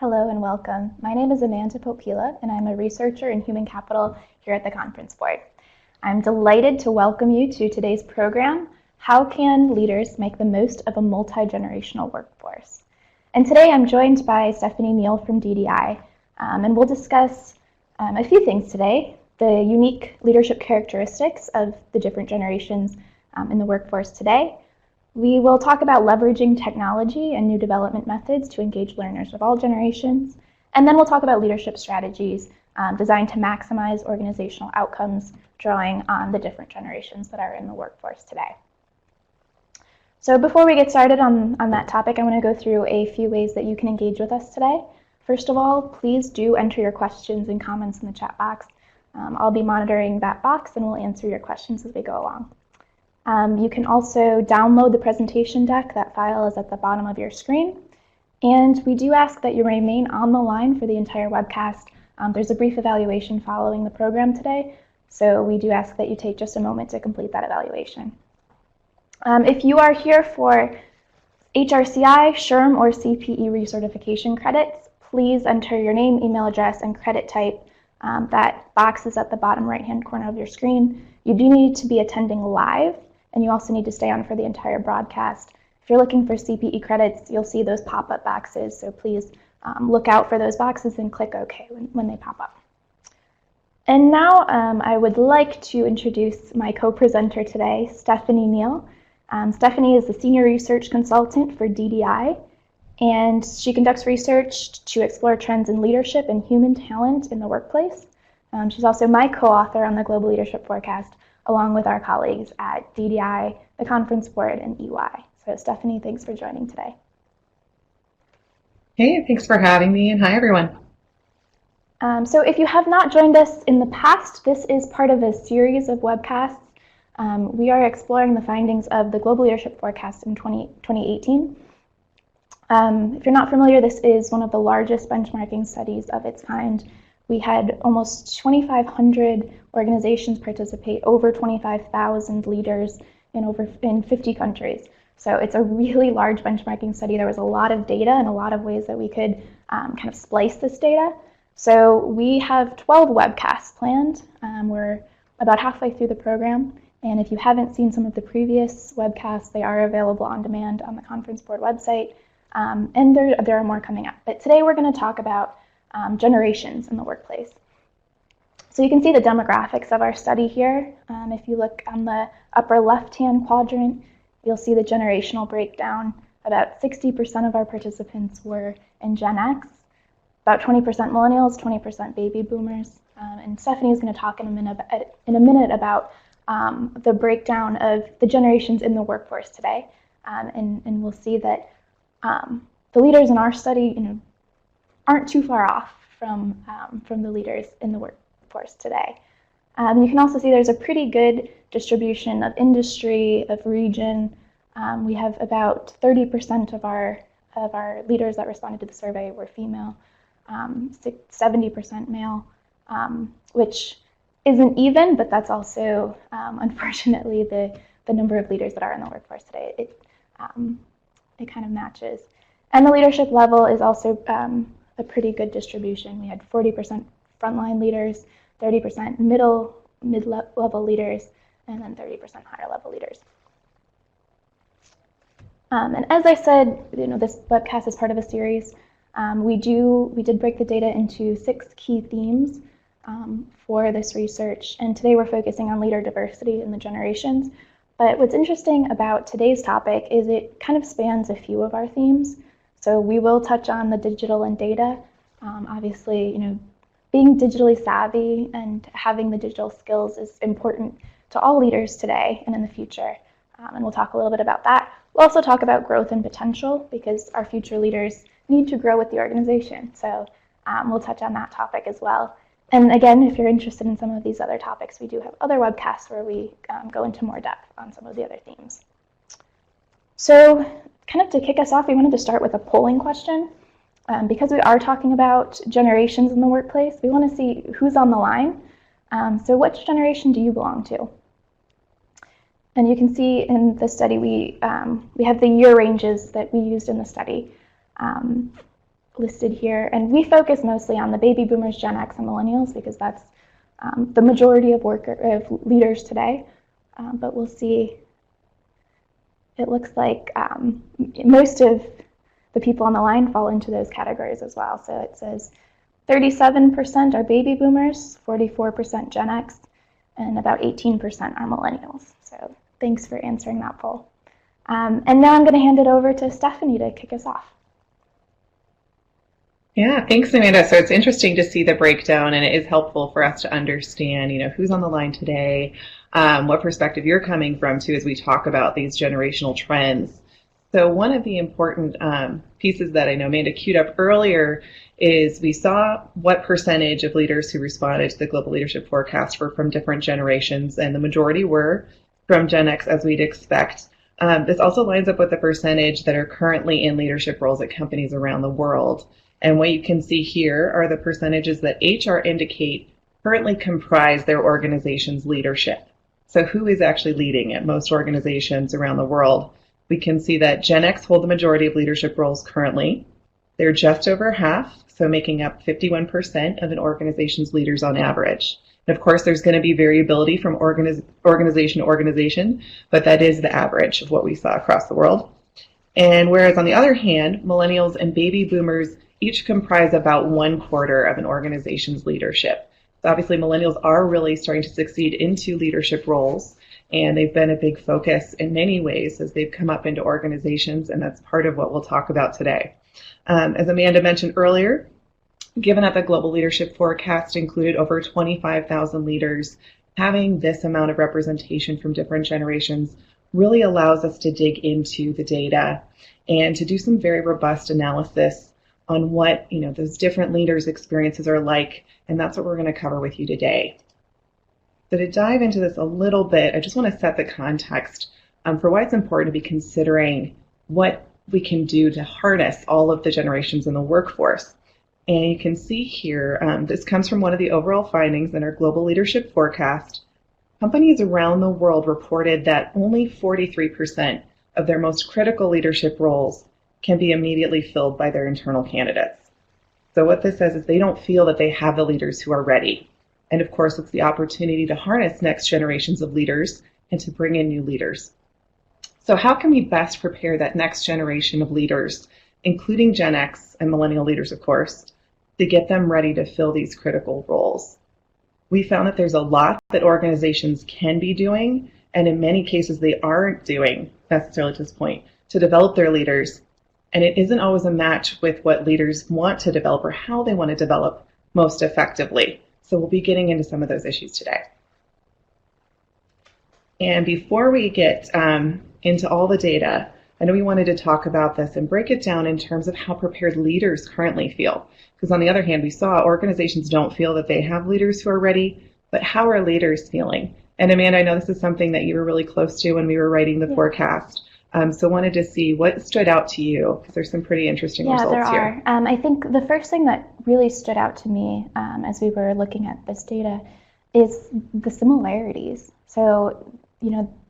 Hello and welcome. My name is Amanda Popila, and I'm a researcher in human capital here at the Conference Board. I'm delighted to welcome you to today's program, How Can Leaders Make the Most of a Multi-Generational Workforce? And today I'm joined by Stephanie Neal from DDI, and we'll discuss a few things today: the unique leadership characteristics of the different generations in the workforce today. We will talk about leveraging technology and new development methods to engage learners of all generations. And then we'll talk about leadership strategies designed to maximize organizational outcomes, drawing on the different generations that are in the workforce today. So before we get started on that topic, I want to go through a few ways that you can engage with us today. First of all, please do enter your questions and comments in the chat box. I'll be monitoring that box and we'll answer your questions as we go along. You can also download the presentation deck. That file is at the bottom of your screen. And we do ask that you remain on the line for the entire webcast. There's a brief evaluation following the program today, so we do ask that you take just a moment to complete that evaluation. If you are here for HRCI, SHRM, or CPE recertification credits, please enter your name, email address, and credit type. That box is at the bottom right-hand corner of your screen. You do need to be attending live, and you also need to stay on for the entire broadcast. If you're looking for CPE credits, you'll see those pop-up boxes, so please look out for those boxes and click OK when they pop up. And now I would like to introduce my co-presenter today, Stephanie Neal. Stephanie is the Senior Research Consultant for DDI, and she conducts research to explore trends in leadership and human talent in the workplace. She's also my co-author on the Global Leadership Forecast, along with our colleagues at DDI, the Conference Board, and EY. So Stephanie, thanks for joining today. Hey, thanks for having me, and hi everyone. So if you have not joined us in the past, this is part of a series of webcasts. We are exploring the findings of the Global Leadership Forecast in 2018. If you're not familiar, this is one of the largest benchmarking studies of its kind. We had almost 2,500 organizations participate, over 25,000 leaders in 50 countries. So it's a really large benchmarking study. There was a lot of data and a lot of ways that we could kind of splice this data. So we have 12 webcasts planned. We're about halfway through the program. And if you haven't seen some of the previous webcasts, they are available on demand on the Conference Board website. And there are more coming up. But today we're going to talk about generations in the workplace. So you can see the demographics of our study here. If you look on the upper left-hand quadrant, you'll see the generational breakdown. About 60% of our participants were in Gen X, about 20% millennials, 20% baby boomers. And Stephanie is going to talk in a minute about the breakdown of the generations in the workforce today. And we'll see that the leaders in our study, aren't too far off from the leaders in the workforce today. You can also see there's a pretty good distribution of industry, of region. We have about 30% of our leaders that responded to the survey were female, 70% male, which isn't even, but that's also unfortunately the number of leaders that are in the workforce today. It kind of matches. And the leadership level is also a pretty good distribution. We had 40% frontline leaders, 30% mid-level leaders, and then 30% higher level leaders. And as I said, this webcast is part of a series. We did break the data into 6 key themes for this research, and today we're focusing on leader diversity in the generations. But what's interesting about today's topic is it kind of spans a few of our themes. So we will touch on the digital and data. Obviously, being digitally savvy and having the digital skills is important to all leaders today and in the future. And we'll talk a little bit about that. We'll also talk about growth and potential because our future leaders need to grow with the organization. So we'll touch on that topic as well. And again, if you're interested in some of these other topics, we do have other webcasts where we go into more depth on some of the other themes. So kind of to kick us off, we wanted to start with a polling question. Because we are talking about generations in the workplace, we want to see who's on the line. So which generation do you belong to? And you can see in the study, we have the year ranges that we used in the study. listed here. And we focus mostly on the baby boomers, Gen X, and millennials because that's the majority of leaders today. But we'll see. It looks like most of the people on the line fall into those categories as well. So it says 37% are baby boomers, 44% Gen X, and about 18% are millennials. So thanks for answering that poll. And now I'm going to hand it over to Stephanie to kick us off. Yeah, thanks, Amanda. So it's interesting to see the breakdown, and it is helpful for us to understand, who's on the line today, what perspective you're coming from too, as we talk about these generational trends. So one of the important pieces that I know Amanda queued up earlier is we saw what percentage of leaders who responded to the Global Leadership Forecast were from different generations, and the majority were from Gen X, as we'd expect. This also lines up with the percentage that are currently in leadership roles at companies around the world. And what you can see here are the percentages that HR indicate currently comprise their organization's leadership. So who is actually leading at most organizations around the world? We can see that Gen X hold the majority of leadership roles currently. They're just over half, so making up 51% of an organization's leaders on average. And of course, there's going to be variability from organization to organization, but that is the average of what we saw across the world. And whereas on the other hand, millennials and baby boomers each comprise about 1/4 of an organization's leadership. So obviously, millennials are really starting to succeed into leadership roles, and they've been a big focus in many ways as they've come up into organizations, and that's part of what we'll talk about today. As Amanda mentioned earlier, given that the Global Leadership Forecast included over 25,000 leaders, having this amount of representation from different generations really allows us to dig into the data and to do some very robust analysis on what those different leaders' experiences are like, and that's what we're going to cover with you today. So to dive into this a little bit, I just want to set the context for why it's important to be considering what we can do to harness all of the generations in the workforce. And you can see here, this comes from one of the overall findings in our Global Leadership Forecast. Companies around the world reported that only 43% of their most critical leadership roles can be immediately filled by their internal candidates. So what this says is they don't feel that they have the leaders who are ready. And of course, it's the opportunity to harness next generations of leaders and to bring in new leaders. So how can we best prepare that next generation of leaders, including Gen X and millennial leaders, of course, to get them ready to fill these critical roles? We found that there's a lot that organizations can be doing, and in many cases they aren't doing necessarily to this point, to develop their leaders. And it isn't always a match with what leaders want to develop or how they want to develop most effectively. So we'll be getting into some of those issues today. And before we get into all the data, I know we wanted to talk about this and break it down in terms of how prepared leaders currently feel. Because on the other hand, we saw organizations don't feel that they have leaders who are ready, but how are leaders feeling? And Amanda, I know this is something that you were really close to when we were writing the forecast. So wanted to see what stood out to you, because there's some pretty interesting results here. Yeah, there are. I think the first thing that really stood out to me as we were looking at this data is the similarities. So,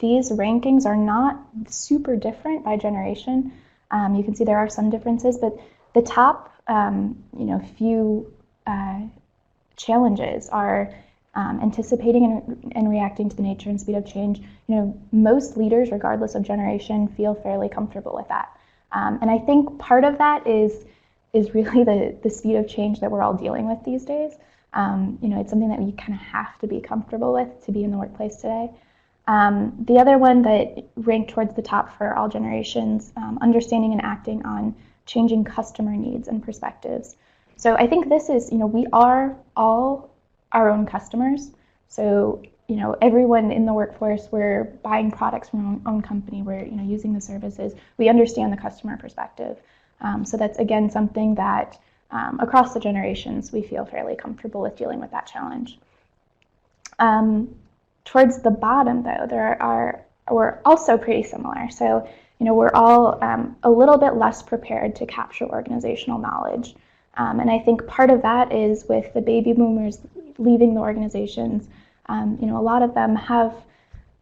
these rankings are not super different by generation. You can see there are some differences, but the top, few challenges are anticipating and reacting to the nature and speed of change. Most leaders, regardless of generation, feel fairly comfortable with that. And I think part of that is really the speed of change that we're all dealing with these days. It's something that we kind of have to be comfortable with to be in the workplace today. The other one that ranked towards the top for all generations, understanding and acting on changing customer needs and perspectives. So I think this is, we are all our own customers. So, everyone in the workforce, we're buying products from our own company, we're, using the services. We understand the customer perspective. So that's, again, something that across the generations, we feel fairly comfortable with dealing with that challenge. Towards the bottom, though, we're also pretty similar. So, we're all a little bit less prepared to capture organizational knowledge. And I think part of that is with the baby boomers leaving the organizations. A lot of them have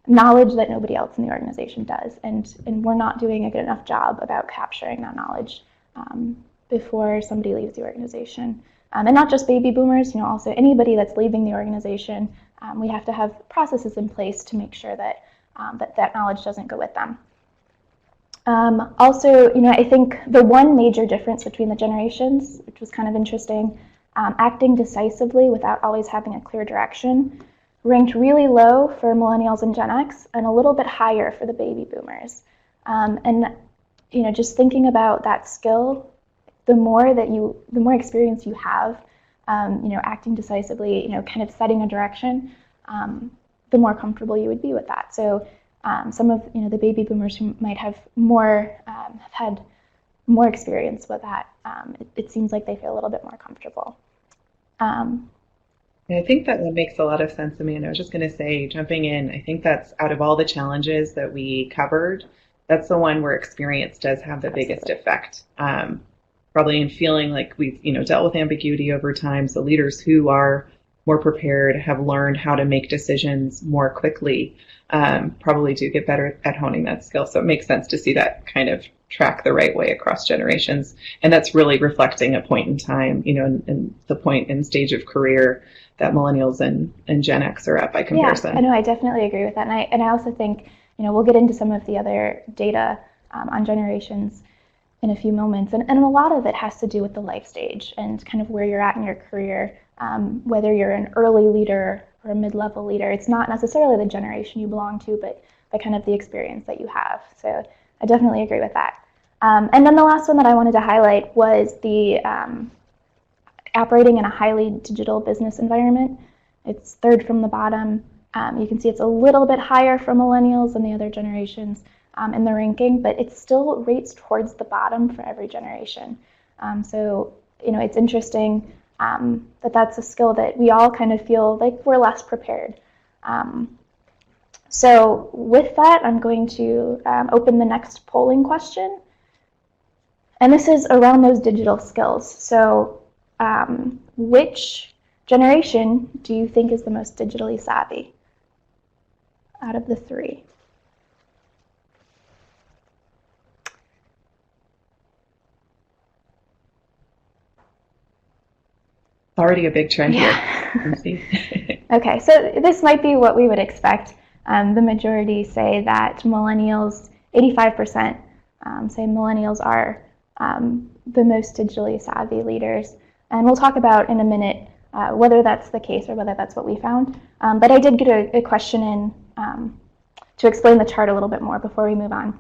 knowledge that nobody else in the organization does, and we're not doing a good enough job about capturing that knowledge. before somebody leaves the organization. And not just baby boomers, also anybody that's leaving the organization, we have to have processes in place to make sure that that knowledge doesn't go with them. Also, I think the one major difference between the generations, which was kind of interesting, acting decisively without always having a clear direction, ranked really low for millennials and Gen X and a little bit higher for the baby boomers. And just thinking about that skill, the more experience you have, acting decisively, kind of setting a direction, the more comfortable you would be with that. So some of the baby boomers who might have had more experience with that, it seems like they feel a little bit more comfortable. I think that makes a lot of sense, Amanda. I was just going to say, jumping in, I think that's out of all the challenges that we covered, that's the one where experience does have the biggest effect. Probably in feeling like we've dealt with ambiguity over time. So leaders who are more prepared, have learned how to make decisions more quickly, probably do get better at honing that skill. So it makes sense to see that kind of track the right way across generations. And that's really reflecting a point in time, and the point and stage of career that millennials and Gen X are at by comparison. Yeah, I know, I definitely agree with that. And I also think, we'll get into some of the other data on generations in a few moments. And a lot of it has to do with the life stage and kind of where you're at in your career, whether you're an early leader or a mid-level leader. It's not necessarily the generation you belong to, but kind of the experience that you have. So I definitely agree with that. And then the last one that I wanted to highlight was the operating in a highly digital business environment. It's third from the bottom. You can see it's a little bit higher for millennials than the other generations in the ranking, but it still rates towards the bottom for every generation. So, it's interesting that that's a skill that we all kind of feel like we're less prepared. So with that, I'm going to open the next polling question. And this is around those digital skills. So which generation do you think is the most digitally savvy out of the three? Already a big trend here. Okay, so this might be what we would expect. The majority say that millennials, 85% say millennials are the most digitally savvy leaders. And we'll talk about in a minute whether that's the case or whether that's what we found. But I did get a question in to explain the chart a little bit more before we move on.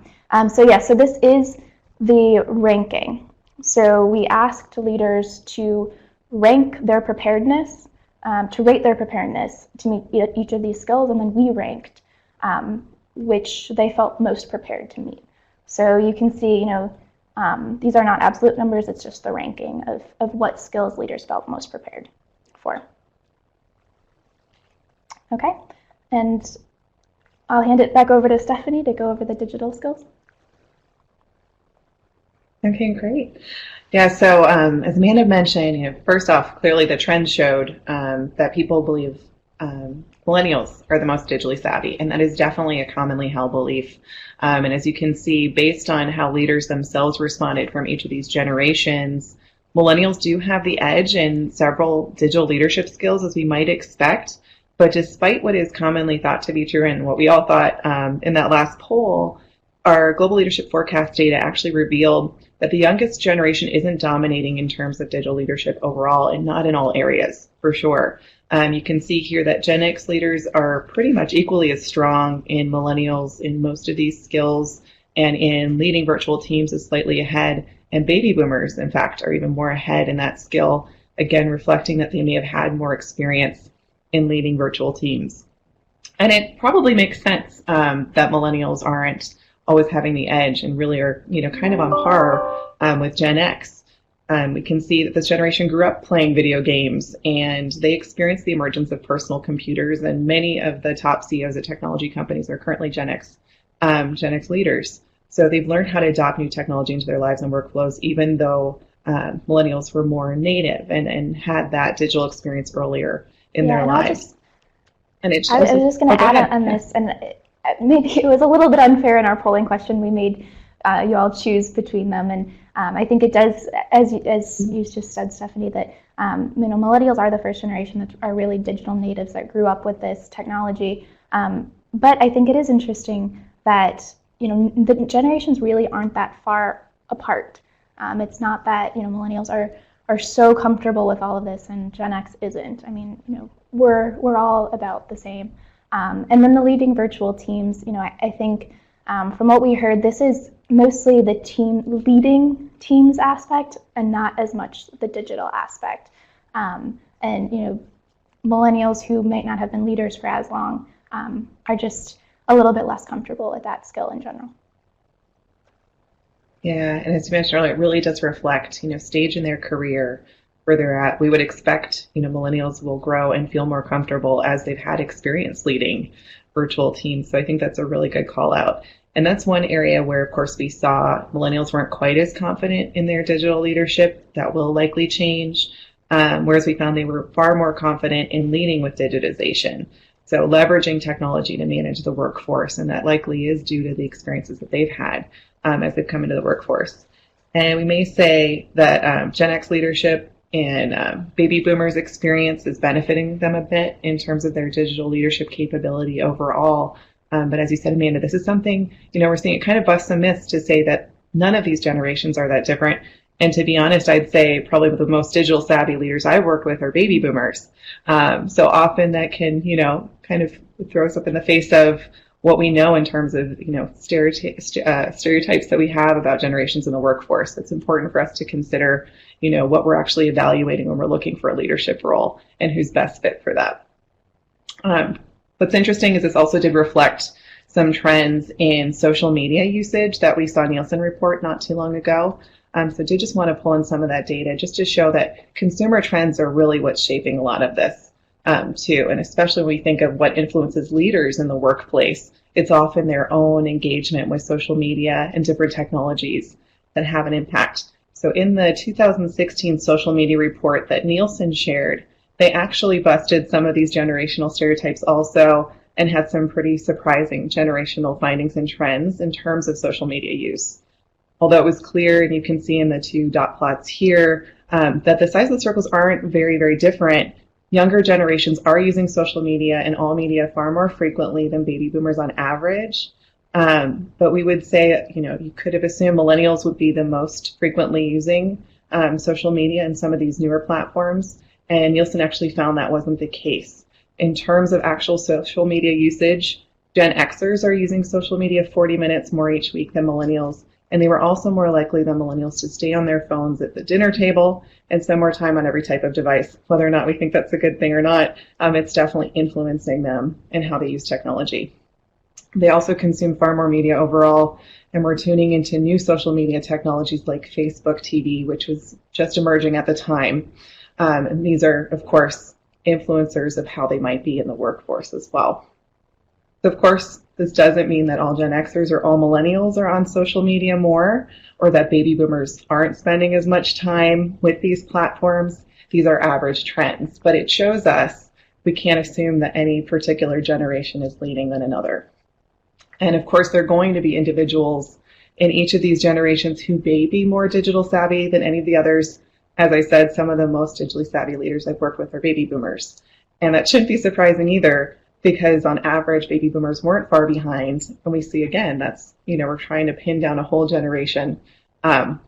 So this is the ranking. So we asked leaders to rank their preparedness, to rate their preparedness to meet each of these skills, and then we ranked which they felt most prepared to meet. So you can see, these are not absolute numbers, it's just the ranking of what skills leaders felt most prepared for. Okay, and I'll hand it back over to Stephanie to go over the digital skills. Okay, great. Yeah, so as Amanda mentioned, first off, clearly the trend showed that people believe millennials are the most digitally savvy, and that is definitely a commonly held belief. And as you can see, based on how leaders themselves responded from each of these generations, millennials do have the edge in several digital leadership skills, as we might expect. But despite what is commonly thought to be true and what we all thought in that last poll, our global leadership forecast data actually revealed that the youngest generation isn't dominating in terms of digital leadership overall, and not in all areas, for sure. You can see here that Gen X leaders are pretty much equally as strong in millennials in most of these skills, and in leading virtual teams is slightly ahead, and baby boomers, in fact, are even more ahead in that skill, again, reflecting that they may have had more experience in leading virtual teams. And it probably makes sense that millennials aren't always having the edge and really are, kind of on par with Gen X. We can see that this generation grew up playing video games, and they experienced the emergence of personal computers, and many of the top CEOs of technology companies are currently Gen X leaders. So they've learned how to adopt new technology into their lives and workflows, even though millennials were more native and had that digital experience earlier in their lives. I was just going to add on this, and maybe it was a little bit unfair in our polling question. We made you all choose between them. And I think it does, as you just said, Stephanie, that millennials are the first generation that are really digital natives that grew up with this technology. But I think it is interesting that the generations really aren't that far apart. It's not that millennials are so comfortable with all of this and Gen X isn't. I mean, we're all about the same. And then the leading virtual teams, I think from what we heard, this is mostly the leading teams aspect and not as much the digital aspect. And millennials who might not have been leaders for as long are just a little bit less comfortable with that skill in general. Yeah, and as you mentioned earlier, it really does reflect, stage in their career where they're at. We would expect, millennials will grow and feel more comfortable as they've had experience leading virtual teams. So I think that's a really good call out. And that's one area where, of course, we saw millennials weren't quite as confident in their digital leadership. That will likely change, whereas we found they were far more confident in leading with digitization. So leveraging technology to manage the workforce, and that likely is due to the experiences that they've had as they've come into the workforce. And we may say that Gen X leadership and baby boomers experience is benefiting them a bit in terms of their digital leadership capability overall. But as you said, Amanda, this is something, we're seeing it kind of bust some myths to say that none of these generations are that different. And to be honest, I'd say probably the most digital savvy leaders I've worked with are baby boomers. So often that can, kind of throw us up in the face of what we know in terms of, stereotypes that we have about generations in the workforce. It's important for us to consider, what we're actually evaluating when we're looking for a leadership role and who's best fit for that. What's interesting is this also did reflect some trends in social media usage that we saw Nielsen report not too long ago. So I did just want to pull in some of that data just to show that consumer trends are really what's shaping a lot of this too. And especially when we think of what influences leaders in the workplace, it's often their own engagement with social media and different technologies that have an impact. So in the 2016 social media report that Nielsen shared, they actually busted some of these generational stereotypes also and had some pretty surprising generational findings and trends in terms of social media use. Although it was clear, and you can see in the two dot plots here, that the size of the circles aren't very, very different. Younger generations are using social media and all media far more frequently than baby boomers on average. But we would say, you could have assumed millennials would be the most frequently using social media and some of these newer platforms. And Nielsen actually found that wasn't the case. In terms of actual social media usage, Gen Xers are using social media 40 minutes more each week than millennials. And they were also more likely than millennials to stay on their phones at the dinner table and spend more time on every type of device. Whether or not we think that's a good thing or not, it's definitely influencing them and how they use technology. They also consume far more media overall, and we're tuning into new social media technologies like Facebook TV, which was just emerging at the time. And these are, of course, influencers of how they might be in the workforce as well. So, of course, this doesn't mean that all Gen Xers or all millennials are on social media more, or that baby boomers aren't spending as much time with these platforms. These are average trends, but it shows us we can't assume that any particular generation is leading than another. And of course, there are going to be individuals in each of these generations who may be more digital savvy than any of the others. As I said, some of the most digitally savvy leaders I've worked with are baby boomers. And that shouldn't be surprising either, because on average, baby boomers weren't far behind. And we see, again, that's, we're trying to pin down a whole generation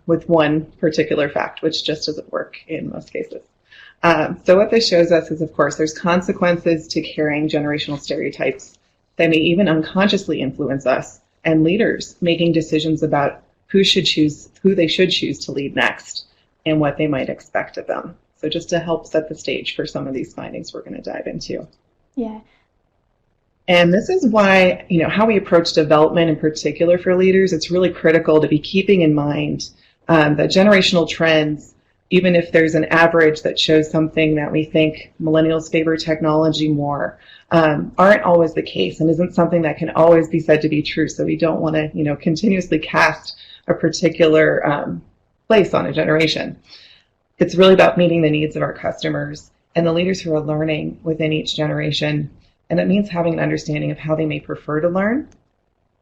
with one particular fact, which just doesn't work in most cases. So what this shows us is, of course, there's consequences to carrying generational stereotypes that may even unconsciously influence us, and leaders making decisions about who they should choose to lead next and what they might expect of them. So just to help set the stage for some of these findings we're going to dive into. Yeah. And this is why, how we approach development in particular for leaders, it's really critical to be keeping in mind that generational trends, even if there's an average that shows something that we think millennials favor technology more, aren't always the case and isn't something that can always be said to be true. So we don't want to, continuously cast a particular place on a generation. It's really about meeting the needs of our customers and the leaders who are learning within each generation. And that means having an understanding of how they may prefer to learn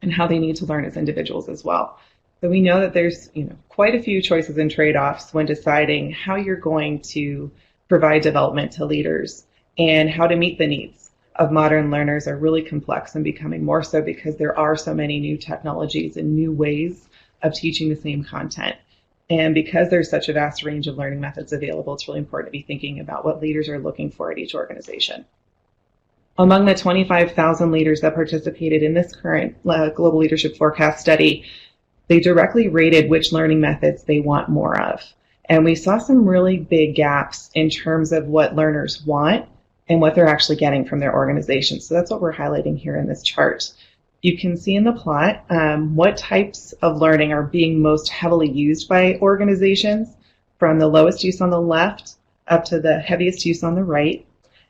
and how they need to learn as individuals as well. So we know that there's, quite a few choices and trade-offs when deciding how you're going to provide development to leaders, and how to meet the needs of modern learners are really complex and becoming more so because there are so many new technologies and new ways of teaching the same content. And because there's such a vast range of learning methods available, it's really important to be thinking about what leaders are looking for at each organization. Among the 25,000 leaders that participated in this current Global Leadership Forecast study, they directly rated which learning methods they want more of. And we saw some really big gaps in terms of what learners want and what they're actually getting from their organization. So that's what we're highlighting here in this chart. You can see in the plot what types of learning are being most heavily used by organizations, from the lowest use on the left up to the heaviest use on the right.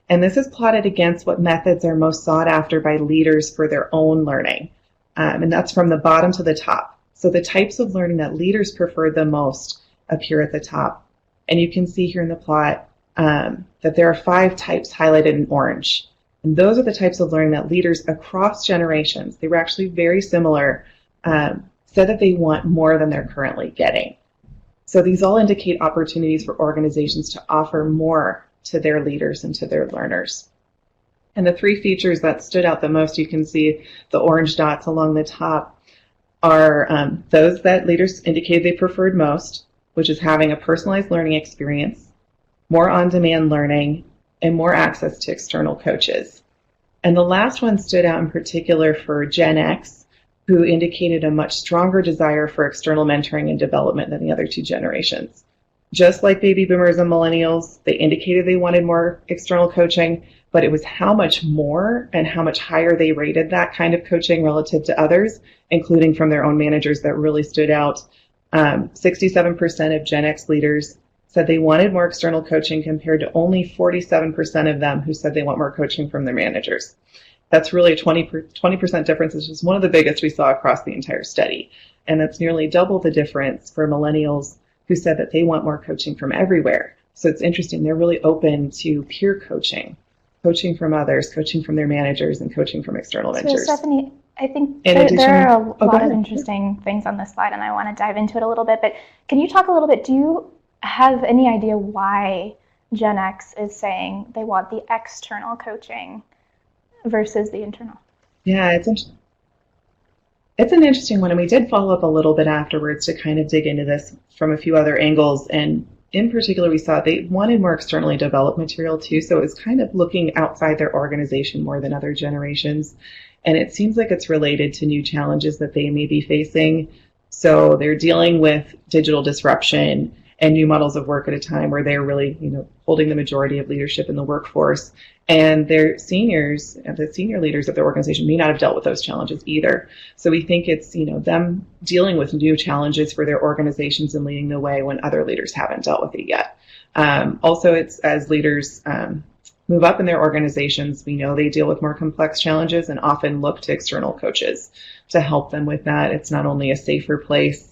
And this is plotted against what methods are most sought after by leaders for their own learning. And that's from the bottom to the top. So the types of learning that leaders prefer the most appear at the top. And you can see here in the plot that there are 5 types highlighted in orange. And those are the types of learning that leaders across generations, they were actually very similar, said that they want more than they're currently getting. So these all indicate opportunities for organizations to offer more to their leaders and to their learners. And the 3 features that stood out the most, you can see the orange dots along the top, are those that leaders indicated they preferred most, which is having a personalized learning experience, more on-demand learning, and more access to external coaches. And the last one stood out in particular for Gen X, who indicated a much stronger desire for external mentoring and development than the other 2 generations. Just like baby boomers and millennials, they indicated they wanted more external coaching, but it was how much more and how much higher they rated that kind of coaching relative to others, including from their own managers, that really stood out. 67% of Gen X leaders said they wanted more external coaching, compared to only 47% of them who said they want more coaching from their managers. That's really a 20% difference, which is one of the biggest we saw across the entire study. And that's nearly double the difference for millennials, who said that they want more coaching from everywhere. So it's interesting, they're really open to peer coaching, coaching from others, coaching from their managers, and coaching from external mentors. So Stephanie, I think there are a lot of interesting things on this slide, and I want to dive into it a little bit, but can you talk a little bit, do you have any idea why Gen X is saying they want the external coaching versus the internal? Yeah, it's an interesting one, and we did follow up a little bit afterwards to kind of dig into this from a few other angles. And in particular, we saw they wanted more externally developed material too, so it was kind of looking outside their organization more than other generations. And it seems like it's related to new challenges that they may be facing. So they're dealing with digital disruption and new models of work at a time where they're really, holding the majority of leadership in the workforce. And their seniors, the senior leaders of their organization, may not have dealt with those challenges either. So we think it's, them dealing with new challenges for their organizations and leading the way when other leaders haven't dealt with it yet. Also, it's as leaders move up in their organizations, we know they deal with more complex challenges and often look to external coaches to help them with that. It's not only a safer place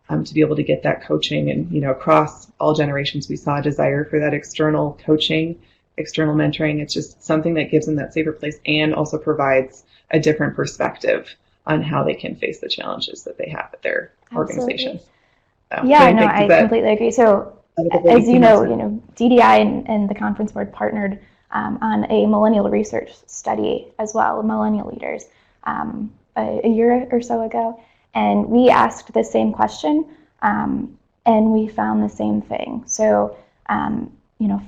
to be able to get that coaching, and across all generations we saw a desire for that external coaching, external mentoring. It's just something that gives them that safer place and also provides a different perspective on how they can face the challenges that they have at their organizations. So, I completely agree. So as you know, DDI and the conference board partnered on a millennial research study as well, millennial leaders, a year or so ago. And we asked the same question, and we found the same thing. So,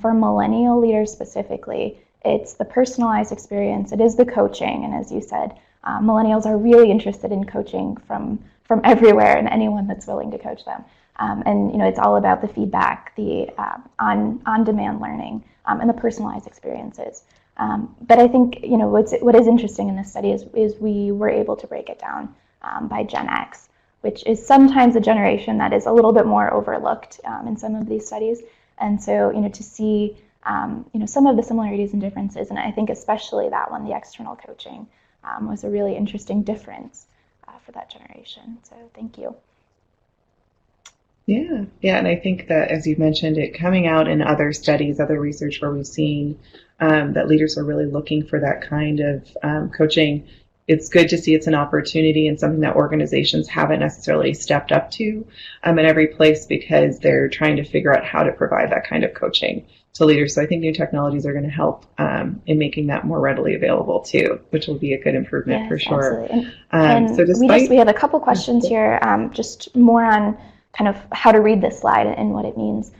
for millennial leaders specifically, it's the personalized experience, it is the coaching, and as you said, millennials are really interested in coaching from everywhere and anyone that's willing to coach them. And it's all about the feedback, the on-demand learning, and the personalized experiences. But I think what is interesting in this study is we were able to break it down by Gen X, which is sometimes a generation that is a little bit more overlooked in some of these studies. And so, to see, some of the similarities and differences, and I think especially that one, the external coaching, was a really interesting difference for that generation. So thank you. Yeah, and I think that, as you mentioned, it coming out in other studies, other research where we've seen that leaders are really looking for that kind of coaching. it's good to see it's an opportunity and something that organizations haven't necessarily stepped up to in every place, because they're trying to figure out how to provide that kind of coaching to leaders. So I think new technologies are going to help in making that more readily available too, which will be a good improvement for sure. Absolutely. And we have a couple questions here, just more on kind of how to read this slide and what it means.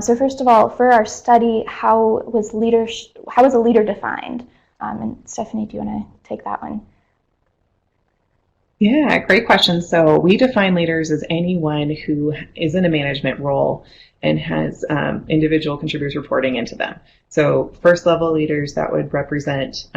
So first of all, for our study, how was a leader defined? And Stephanie, do you want to take that one? Yeah, great question. So we define leaders as anyone who is in a management role and has individual contributors reporting into them. So first level leaders, that would represent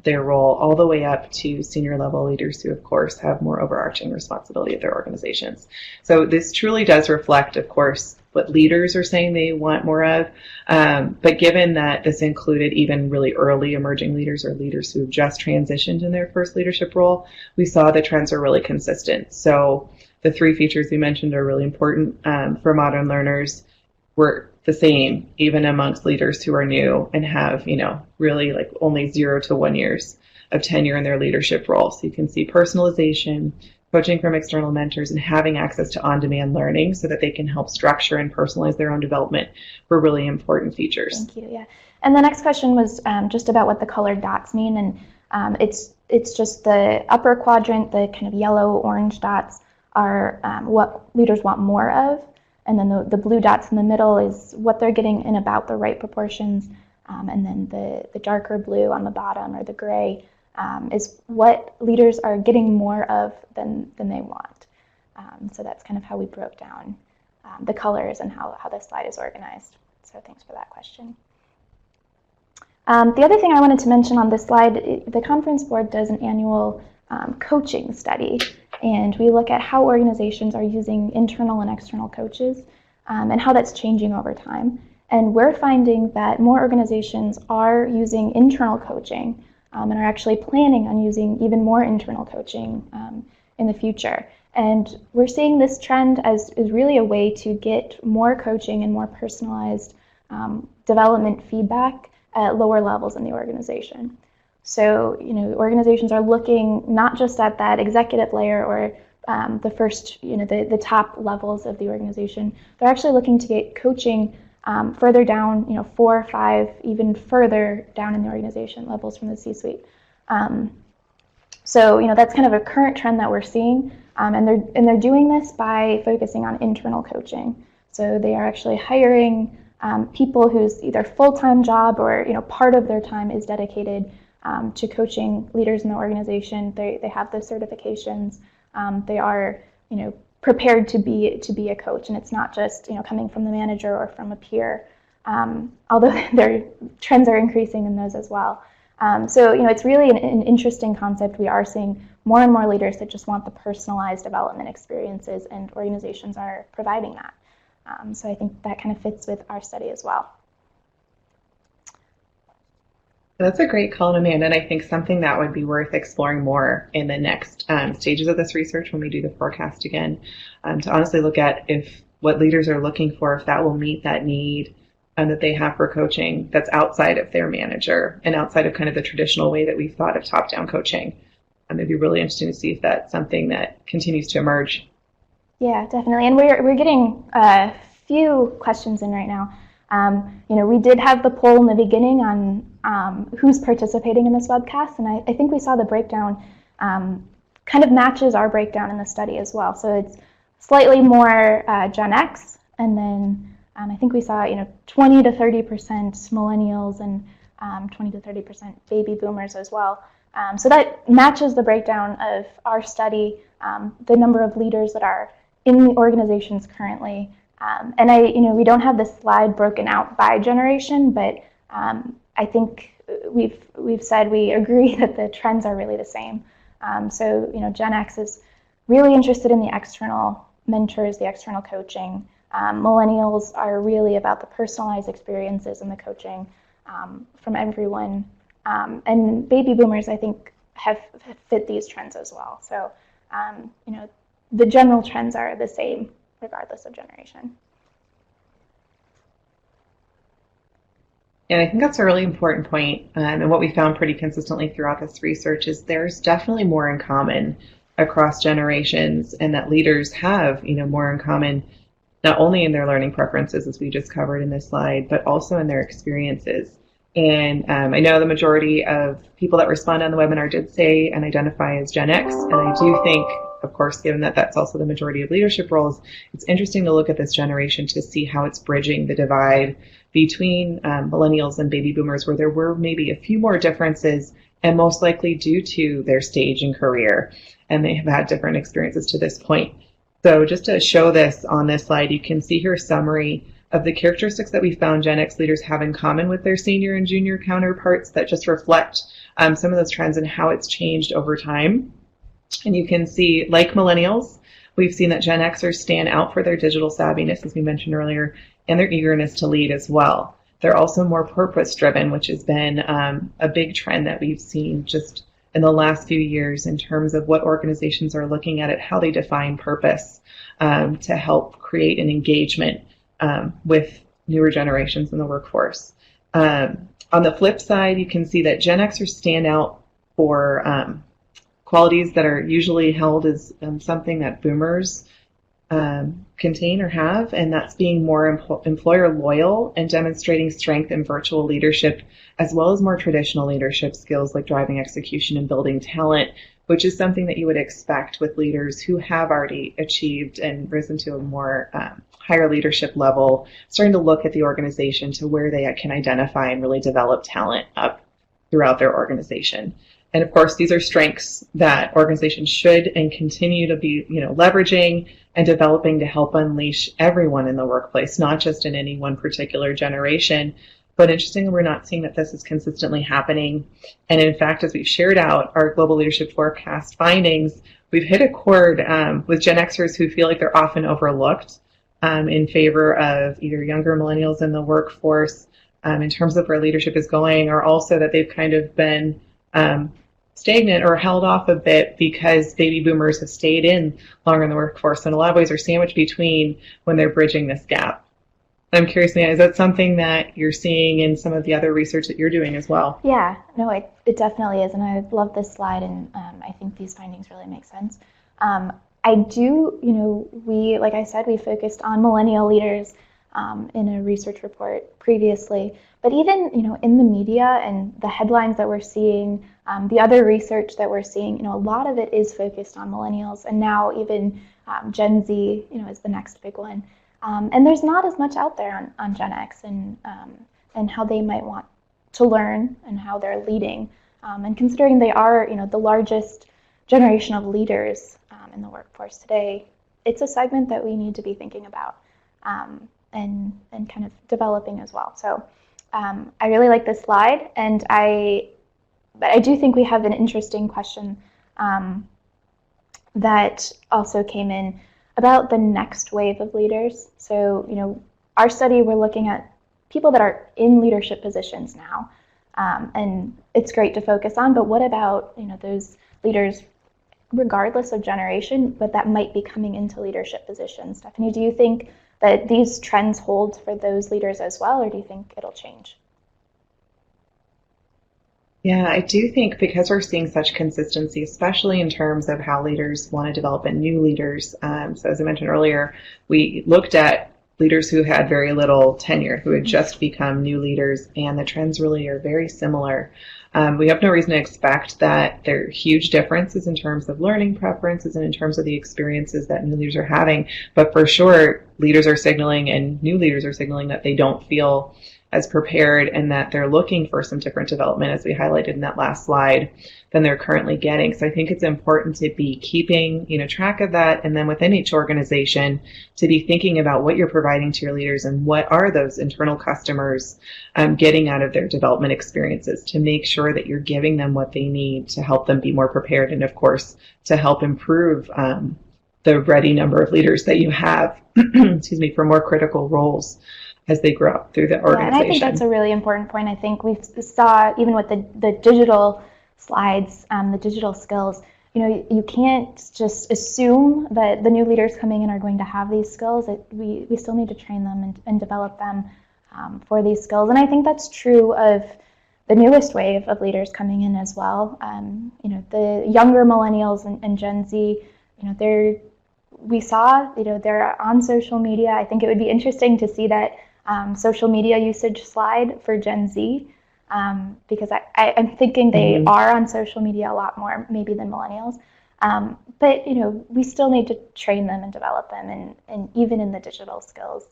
their role, all the way up to senior level leaders who, of course, have more overarching responsibility of their organizations. So this truly does reflect, of course, what leaders are saying they want more of. But given that this included even really early emerging leaders or leaders who have just transitioned in their first leadership role, we saw the trends are really consistent. So the three features we mentioned are really important for modern learners. Were the same even amongst leaders who are new and have, really like only 0 to 1 years of tenure in their leadership role. So you can see personalization, coaching from external mentors, and having access to on-demand learning so that they can help structure and personalize their own development were really important features. Thank you. Yeah. And the next question was just about what the colored dots mean, and it's just the upper quadrant, the kind of yellow-orange dots are what leaders want more of, and then the blue dots in the middle is what they're getting in about the right proportions, and then the darker blue on the bottom, or the gray, is what leaders are getting more of than they want. So that's kind of how we broke down the colors and how this slide is organized. So thanks for that question. The other thing I wanted to mention on this slide, the Conference Board does an annual coaching study, and we look at how organizations are using internal and external coaches and how that's changing over time. And we're finding that more organizations are using internal coaching and are actually planning on using even more internal coaching in the future. And we're seeing this trend as is really a way to get more coaching and more personalized development feedback at lower levels in the organization. So, organizations are looking not just at that executive layer or the first, the top levels of the organization. They're actually looking to get coaching further down, 4, 5, even further down in the organization levels from the C-suite. So, that's kind of a current trend that we're seeing, and they're doing this by focusing on internal coaching. So they are actually hiring people whose either full-time job or part of their time is dedicated to coaching leaders in the organization. They have those certifications. They are prepared to be a coach, and it's not just coming from the manager or from a peer. Although their trends are increasing in those as well. So it's really an interesting concept. We are seeing more and more leaders that just want the personalized development experiences, and organizations are providing that. So I think that kind of fits with our study as well. That's a great call, Amanda, and I think something that would be worth exploring more in the next stages of this research when we do the forecast again, to honestly look at if what leaders are looking for, if that will meet that need that they have for coaching that's outside of their manager and outside of kind of the traditional way that we've thought of top-down coaching. It'd be really interesting to see if that's something that continues to emerge. Yeah, definitely, and we're getting a few questions in right now. We did have the poll in the beginning on who's participating in this webcast, and I think we saw the breakdown kind of matches our breakdown in the study as well. So it's slightly more Gen X, and then I think we saw 20 to 30% millennials and 20 to 30% baby boomers as well. So that matches the breakdown of our study, the number of leaders that are in the organizations currently. And we don't have this slide broken out by generation, but I think we've said we agree that the trends are really the same. So Gen X is really interested in the external mentors, the external coaching. Millennials are really about the personalized experiences and the coaching from everyone. And baby boomers, I think, have fit these trends as well. So the general trends are the same regardless of generation. And I think that's a really important point. And what we found pretty consistently throughout this research is there's definitely more in common across generations, and that leaders have, more in common, not only in their learning preferences, as we just covered in this slide, but also in their experiences. And I know the majority of people that respond on the webinar did say and identify as Gen X. And I do think, of course, given that that's also the majority of leadership roles, it's interesting to look at this generation to see how it's bridging the divide between millennials and baby boomers, where there were maybe a few more differences, and most likely due to their stage and career. And they have had different experiences to this point. So just to show this on this slide, you can see here a summary of the characteristics that we found Gen X leaders have in common with their senior and junior counterparts that just reflect some of those trends and how it's changed over time. And you can see, like millennials, we've seen that Gen Xers stand out for their digital savviness, as we mentioned earlier, and their eagerness to lead as well. They're also more purpose-driven, which has been a big trend that we've seen just in the last few years in terms of what organizations are looking at how they define purpose to help create an engagement with newer generations in the workforce. On the flip side, you can see that Gen Xers stand out for qualities that are usually held as something that boomers contain or have, and that's being more employer loyal and demonstrating strength in virtual leadership, as well as more traditional leadership skills like driving execution and building talent, which is something that you would expect with leaders who have already achieved and risen to a more higher leadership level, starting to look at the organization to where they can identify and really develop talent up throughout their organization. And of course, these are strengths that organizations should and continue to be, leveraging and developing to help unleash everyone in the workplace, not just in any one particular generation. But interestingly, we're not seeing that this is consistently happening. And in fact, as we've shared out our global leadership forecast findings, we've hit a chord with Gen Xers who feel like they're often overlooked in favor of either younger millennials in the workforce in terms of where leadership is going, or also that they've kind of been stagnant or held off a bit because baby boomers have stayed in longer in the workforce. In a lot of ways, are sandwiched between when they're bridging this gap. I'm curious, Mia, is that something that you're seeing in some of the other research that you're doing as well? Yeah, no, it definitely is. And I love this slide, and I think these findings really make sense. I do, we, like I said, we focused on millennial leaders in a research report previously. But even, in the media and the headlines that we're seeing, the other research that we're seeing, a lot of it is focused on millennials. And now even Gen Z, is the next big one. And there's not as much out there on Gen X and how they might want to learn and how they're leading. And considering they are, the largest generation of leaders in the workforce today, it's a segment that we need to be thinking about and kind of developing as well. So I really like this slide, but I do think we have an interesting question that also came in about the next wave of leaders. So, our study, we're looking at people that are in leadership positions now, and it's great to focus on, but what about, those leaders regardless of generation, but that might be coming into leadership positions? Stephanie, do you think that these trends hold for those leaders as well, or do you think it'll change? Yeah, I do think because we're seeing such consistency, especially in terms of how leaders want to develop and new leaders. So as I mentioned earlier, we looked at leaders who had very little tenure, who had just become new leaders, and the trends really are very similar. We have no reason to expect that there are huge differences in terms of learning preferences and in terms of the experiences that new leaders are having. But for sure, leaders are signaling and new leaders are signaling that they don't feel as prepared and that they're looking for some different development, as we highlighted in that last slide, than they're currently getting. So I think it's important to be keeping, track of that, and then within each organization to be thinking about what you're providing to your leaders and what are those internal customers getting out of their development experiences, to make sure that you're giving them what they need to help them be more prepared, and of course to help improve the ready number of leaders that you have for more critical roles as they grow up through the organization. Yeah, and I think that's a really important point. I think we saw, even with the digital slides, the digital skills, you can't just assume that the new leaders coming in are going to have these skills. We still need to train them and develop them for these skills. And I think that's true of the newest wave of leaders coming in as well. The younger millennials and Gen Z, we saw, they're on social media. I think it would be interesting to see that social media usage slide for Gen Z, because I'm thinking they are on social media a lot more maybe than millennials. But we still need to train them and develop them, and even in the digital skills,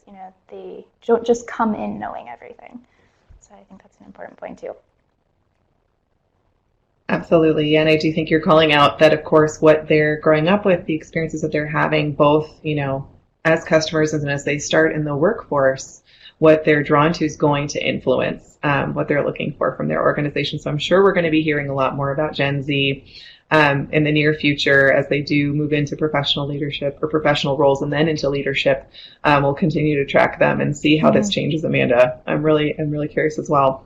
they don't just come in knowing everything. So I think that's an important point too. Absolutely. And I do think you're calling out that, of course, what they're growing up with, the experiences that they're having, both, as customers and as they start in the workforce, what they're drawn to is going to influence what they're looking for from their organization. So I'm sure we're going to be hearing a lot more about Gen Z in the near future as they do move into professional leadership or professional roles and then into leadership. We'll continue to track them and see how this changes, Amanda. I'm really curious as well.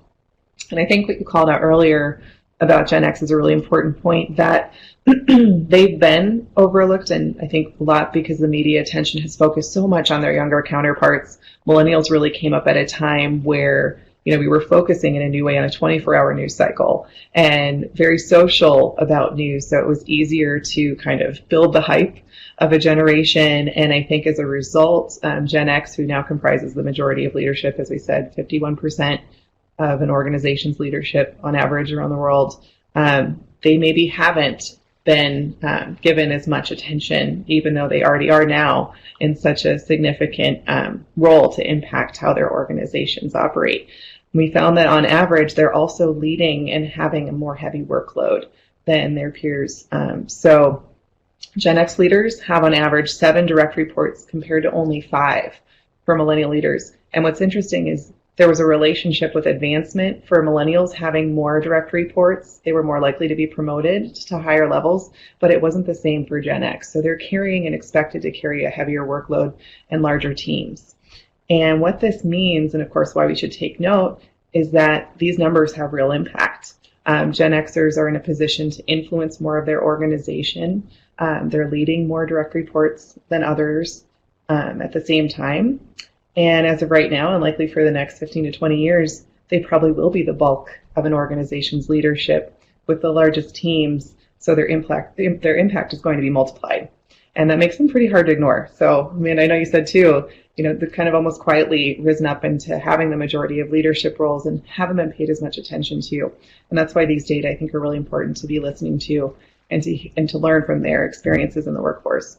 And I think what you called out earlier about Gen X is a really important point, that they've been overlooked, and I think a lot because the media attention has focused so much on their younger counterparts. Millennials really came up at a time where we were focusing in a new way on a 24-hour news cycle and very social about news. So it was easier to kind of build the hype of a generation. And I think as a result, Gen X, who now comprises the majority of leadership, as we said, 51% of an organization's leadership on average around the world, they maybe haven't been given as much attention, even though they already are now in such a significant role to impact how their organizations operate. We found that on average, they're also leading and having a more heavy workload than their peers. So Gen X leaders have on average 7 direct reports compared to only 5 for millennial leaders. And what's interesting is there was a relationship with advancement for millennials having more direct reports. They were more likely to be promoted to higher levels, but it wasn't the same for Gen X. So they're carrying and expected to carry a heavier workload and larger teams. And what this means, and of course why we should take note, is that these numbers have real impact. Gen Xers are in a position to influence more of their organization. They're leading more direct reports than others at the same time. And as of right now, and likely for the next 15 to 20 years, they probably will be the bulk of an organization's leadership with the largest teams. So their impact is going to be multiplied. And that makes them pretty hard to ignore. So, I mean, I know you said too, they've kind of almost quietly risen up into having the majority of leadership roles and haven't been paid as much attention to. And that's why these data, I think, are really important to be listening to and to learn from their experiences in the workforce.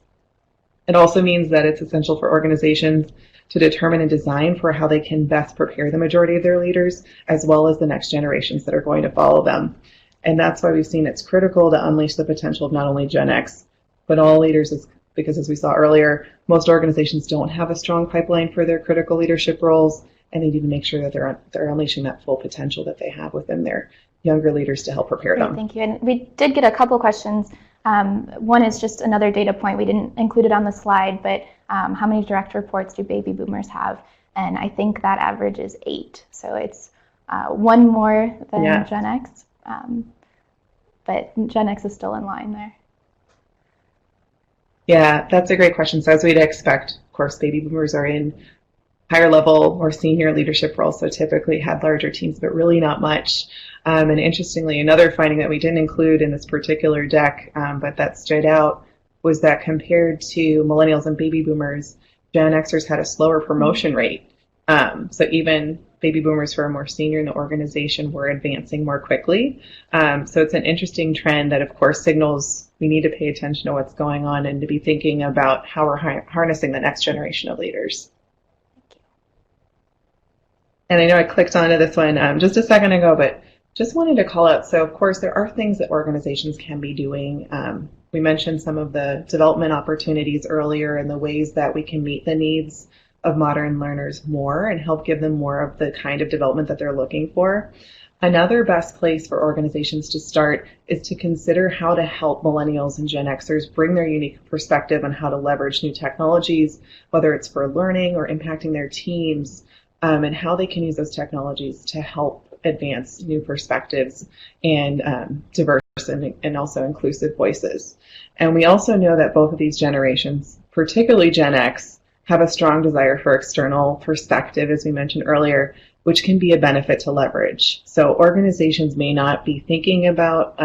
It also means that it's essential for organizations to determine and design for how they can best prepare the majority of their leaders, as well as the next generations that are going to follow them. And that's why we've seen it's critical to unleash the potential of not only Gen X, but all leaders, because as we saw earlier, most organizations don't have a strong pipeline for their critical leadership roles, and they need to make sure that they're unleashing that full potential that they have within their younger leaders to help prepare them. Thank you. And we did get a couple questions. One is just another data point. We didn't include it on the slide, but how many direct reports do baby boomers have? And I think that average is 8. So it's 1 more than Gen X. But Gen X is still in line there. Yeah, that's a great question. So as we'd expect, of course, baby boomers are in higher level or senior leadership roles, so typically had larger teams, but really not much. And interestingly, another finding that we didn't include in this particular deck, but that stood out, was that compared to millennials and baby boomers, Gen Xers had a slower promotion rate. So even baby boomers who are more senior in the organization were advancing more quickly. So it's an interesting trend that, of course, signals we need to pay attention to what's going on and to be thinking about how we're harnessing the next generation of leaders. And I know I clicked onto this one just a second ago, but just wanted to call out, so of course there are things that organizations can be doing. We mentioned some of the development opportunities earlier and the ways that we can meet the needs of modern learners more and help give them more of the kind of development that they're looking for. Another best place for organizations to start is to consider how to help millennials and Gen Xers bring their unique perspective on how to leverage new technologies, whether it's for learning or impacting their teams, and how they can use those technologies to help advance new perspectives and diverse and also inclusive voices. And we also know that both of these generations, particularly Gen X, have a strong desire for external perspective, as we mentioned earlier, which can be a benefit to leverage. So organizations may not be thinking about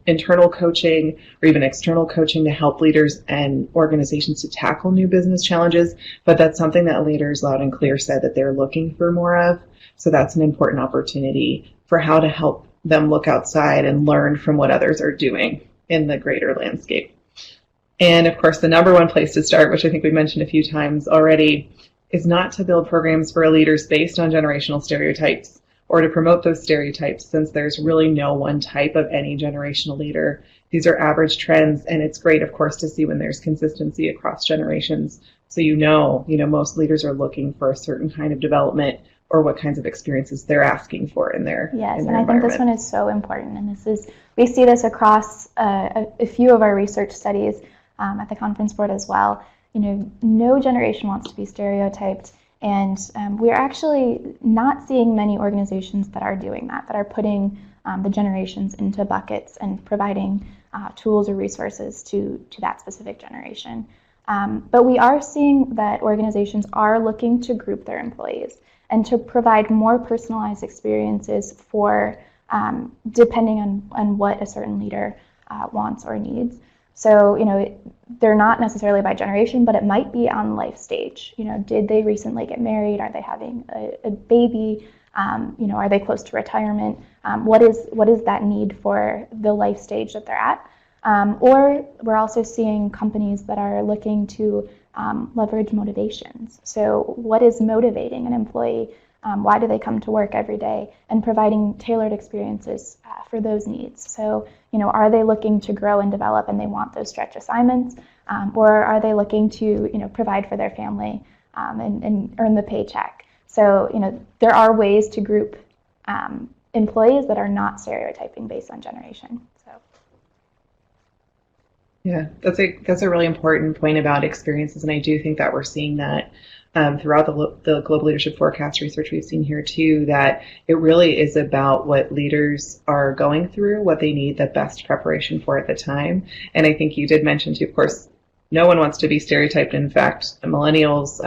internal coaching or even external coaching to help leaders and organizations to tackle new business challenges, but that's something that leaders loud and clear said that they're looking for more of. So that's an important opportunity for how to help them look outside and learn from what others are doing in the greater landscape. And of course, the number one place to start, which I think we mentioned a few times already, is not to build programs for leaders based on generational stereotypes or to promote those stereotypes, since there's really no one type of any generational leader. These are average trends, and it's great, of course, to see when there's consistency across generations. So most leaders are looking for a certain kind of development or what kinds of experiences they're asking for in their and I think this one is so important, and we see this across a few of our research studies at the conference board as well. No generation wants to be stereotyped, and we're actually not seeing many organizations that are doing that are putting the generations into buckets and providing tools or resources to that specific generation. But we are seeing that organizations are looking to group their employees and to provide more personalized experiences for depending on what a certain leader wants or needs. So, they're not necessarily by generation, but it might be on life stage. Did they recently get married? Are they having a baby? Are they close to retirement? What is that need for the life stage that they're at? Or we're also seeing companies that are looking to leverage motivations. So what is motivating an employee? Why do they come to work every day? And providing tailored experiences for those needs. So, are they looking to grow and develop and they want those stretch assignments? Or are they looking to, provide for their family and earn the paycheck? So, there are ways to group employees that are not stereotyping based on generation. So. Yeah, that's a really important point about experiences, and I do think that we're seeing that throughout the Global Leadership Forecast research we've seen here too, that it really is about what leaders are going through, what they need the best preparation for at the time. And I think you did mention too, of course, no one wants to be stereotyped. In fact, millennials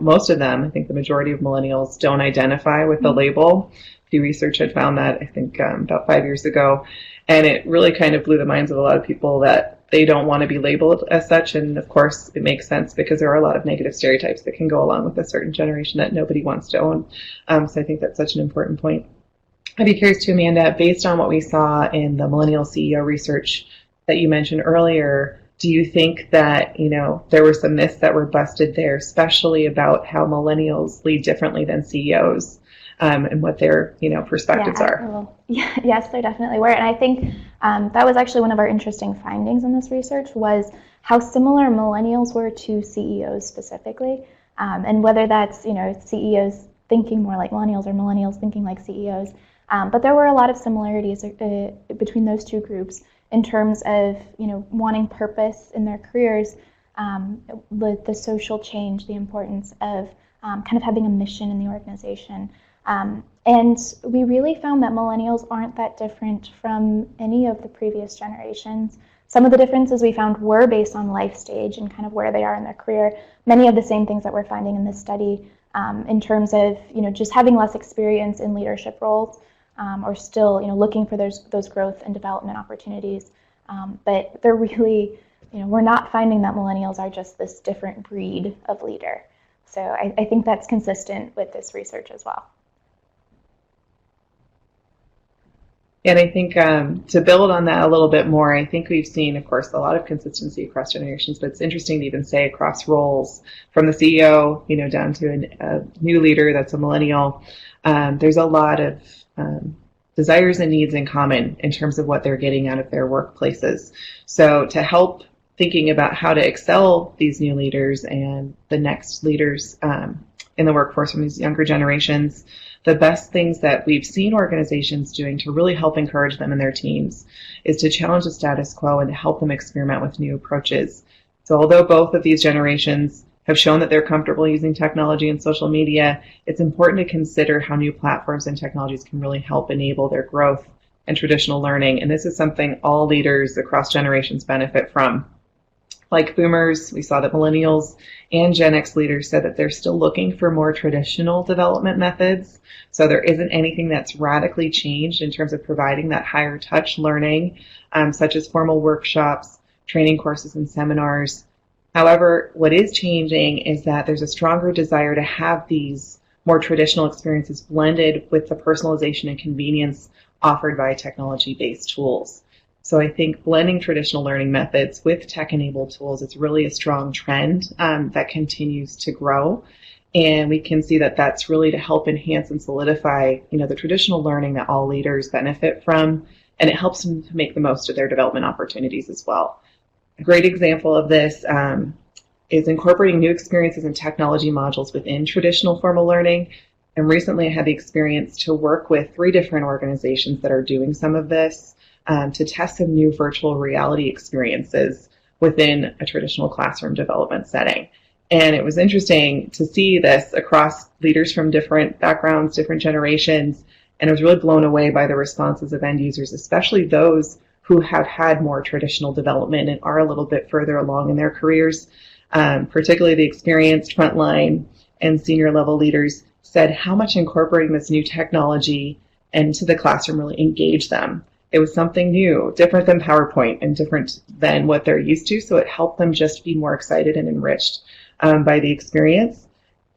most of them, I think the majority of millennials don't identify with the label. Pew Research had found that, I think, about 5 years ago. And it really kind of blew the minds of a lot of people that they don't want to be labeled as such. And of course, it makes sense because there are a lot of negative stereotypes that can go along with a certain generation that nobody wants to own. So I think that's such an important point. I'd be curious too, Amanda, based on what we saw in the millennial CEO research that you mentioned earlier, do you think that, there were some myths that were busted there, especially about how millennials lead differently than CEOs? And what their perspectives are. Yes, there definitely were. And I think that was actually one of our interesting findings in this research was how similar millennials were to CEOs specifically. And whether that's, CEOs thinking more like millennials or millennials thinking like CEOs. But there were a lot of similarities between those two groups in terms of, wanting purpose in their careers, the social change, the importance of kind of having a mission in the organization. And we really found that millennials aren't that different from any of the previous generations. Some of the differences we found were based on life stage and kind of where they are in their career. Many of the same things that we're finding in this study in terms of, just having less experience in leadership roles or still, looking for those growth and development opportunities. But they're really, we're not finding that millennials are just this different breed of leader. So I think that's consistent with this research as well. And I think to build on that a little bit more, I think we've seen, of course, a lot of consistency across generations, but it's interesting to even say across roles, from the CEO, down to a new leader that's a millennial. There's a lot of desires and needs in common in terms of what they're getting out of their workplaces. So to help thinking about how to excel these new leaders and the next leaders in the workforce from these younger generations, the best things that we've seen organizations doing to really help encourage them and their teams is to challenge the status quo and to help them experiment with new approaches. So although both of these generations have shown that they're comfortable using technology and social media, it's important to consider how new platforms and technologies can really help enable their growth and traditional learning. And this is something all leaders across generations benefit from. Like boomers, we saw that millennials and Gen X leaders said that they're still looking for more traditional development methods. So there isn't anything that's radically changed in terms of providing that higher touch learning, such as formal workshops, training courses, and seminars. However, what is changing is that there's a stronger desire to have these more traditional experiences blended with the personalization and convenience offered by technology-based tools. So I think blending traditional learning methods with tech-enabled tools is really a strong trend that continues to grow. And we can see that that's really to help enhance and solidify, the traditional learning that all leaders benefit from, and it helps them to make the most of their development opportunities as well. A great example of this is incorporating new experiences and technology modules within traditional formal learning. And recently I had the experience to work with 3 different organizations that are doing some of this to test some new virtual reality experiences within a traditional classroom development setting. And it was interesting to see this across leaders from different backgrounds, different generations, and I was really blown away by the responses of end users, especially those who have had more traditional development and are a little bit further along in their careers. Particularly the experienced frontline and senior level leaders said how much incorporating this new technology into the classroom really engaged them. It was something new, different than PowerPoint and different than what they're used to, so it helped them just be more excited and enriched by the experience,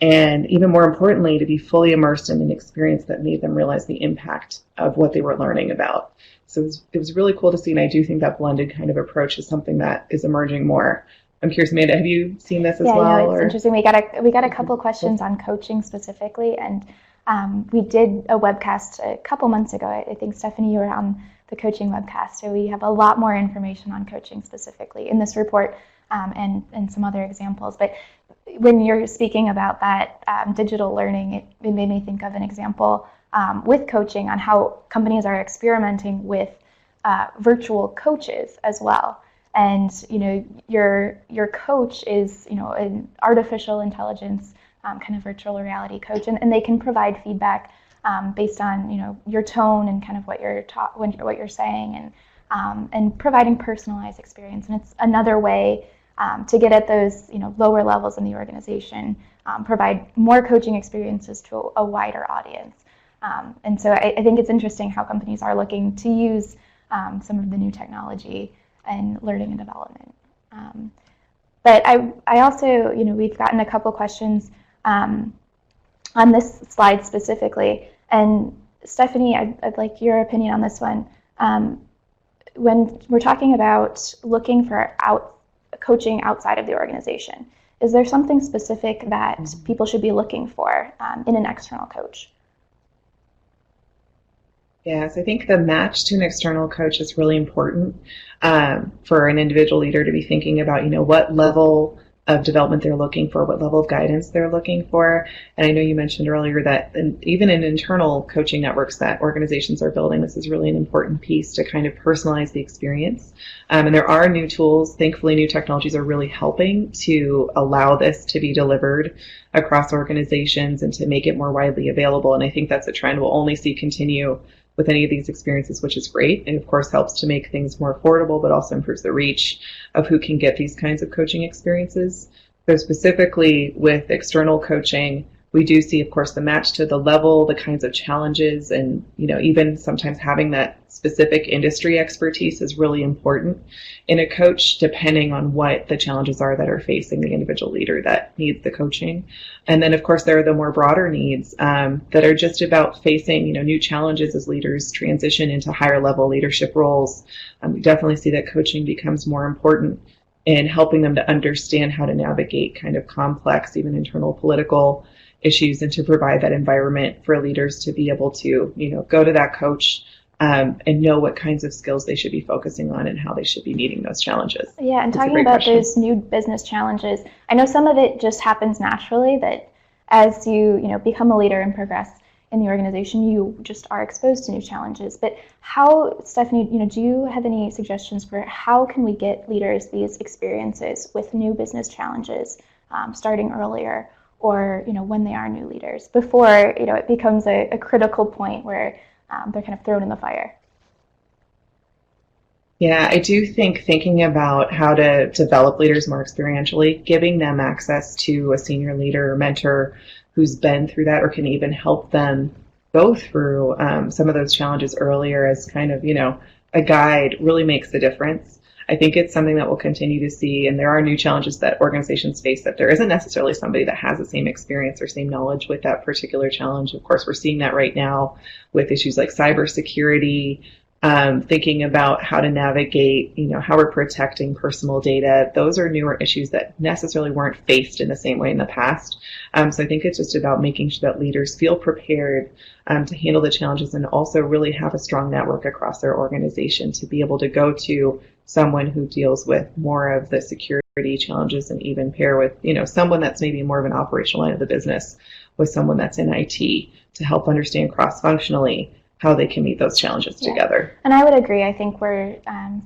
and even more importantly, to be fully immersed in an experience that made them realize the impact of what they were learning about. So it was really cool to see, and I do think that blended kind of approach is something that is emerging more. I'm curious, Amanda, have you seen this as well? Yeah, it's interesting. We got a couple questions on coaching specifically, and we did a webcast a couple months ago. I think, Stephanie, you were on the coaching webcast, so we have a lot more information on coaching specifically in this report and some other examples. But when you're speaking about that digital learning, it made me think of an example with coaching on how companies are experimenting with virtual coaches as well. And your coach is an artificial intelligence kind of virtual reality coach, and they can provide feedback based on your tone and kind of what you're saying, and providing personalized experience. And it's another way to get at those lower levels in the organization, provide more coaching experiences to a wider audience. And so I think it's interesting how companies are looking to use some of the new technology and learning and development. But I also, we've gotten a couple questions on this slide specifically. And Stephanie, I'd like your opinion on this one. When we're talking about looking for coaching outside of the organization, is there something specific that people should be looking for in an external coach? Yes, I think the match to an external coach is really important for an individual leader to be thinking about, what level of development they're looking for, what level of guidance they're looking for. And I know you mentioned earlier that even in internal coaching networks that organizations are building, this is really an important piece to kind of personalize the experience. And there are new tools. Thankfully, new technologies are really helping to allow this to be delivered across organizations and to make it more widely available. And I think that's a trend we'll only see continue with any of these experiences, which is great. And of course helps to make things more affordable, but also improves the reach of who can get these kinds of coaching experiences. So specifically with external coaching, we do see, of course, the match to the level, the kinds of challenges, and even sometimes having that specific industry expertise is really important in a coach, depending on what the challenges are that are facing the individual leader that needs the coaching. And then, of course, there are the more broader needs that are just about facing new challenges as leaders transition into higher level leadership roles. We definitely see that coaching becomes more important in helping them to understand how to navigate kind of complex, even internal political issues, and to provide that environment for leaders to be able to, go to that coach and know what kinds of skills they should be focusing on and how they should be meeting those challenges. Yeah, and talking about those new business challenges, I know some of it just happens naturally, that as you become a leader and progress in the organization, you just are exposed to new challenges. But how, Stephanie, do you have any suggestions for how can we get leaders these experiences with new business challenges starting earlier, or when they are new leaders, before it becomes a critical point where they're kind of thrown in the fire? Yeah, I do think thinking about how to develop leaders more experientially, giving them access to a senior leader or mentor who's been through that or can even help them go through some of those challenges earlier as kind of, a guide really makes a difference. I think it's something that we'll continue to see, and there are new challenges that organizations face that there isn't necessarily somebody that has the same experience or same knowledge with that particular challenge. Of course, we're seeing that right now with issues like cybersecurity, thinking about how to navigate, how we're protecting personal data. Those are newer issues that necessarily weren't faced in the same way in the past. So I think it's just about making sure that leaders feel prepared to handle the challenges and also really have a strong network across their organization to be able to go to someone who deals with more of the security challenges and even pair with, someone that's maybe more of an operational line of the business with someone that's in IT to help understand cross-functionally how they can meet those challenges together. And I would agree. I think we're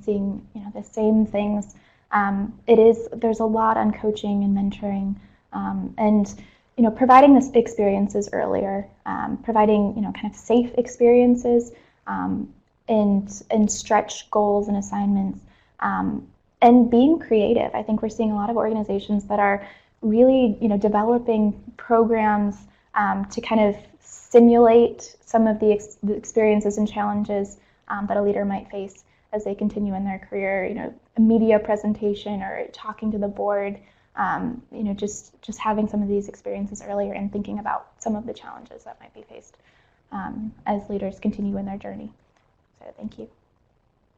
seeing the same things. There's a lot on coaching and mentoring, and providing this experiences earlier, providing kind of safe experiences, and stretch goals and assignments, and being creative. I think we're seeing a lot of organizations that are really developing programs to kind of simulate some of the experiences and challenges that a leader might face as they continue in their career. A media presentation or talking to the board. Just having some of these experiences earlier and thinking about some of the challenges that might be faced as leaders continue in their journey. So thank you.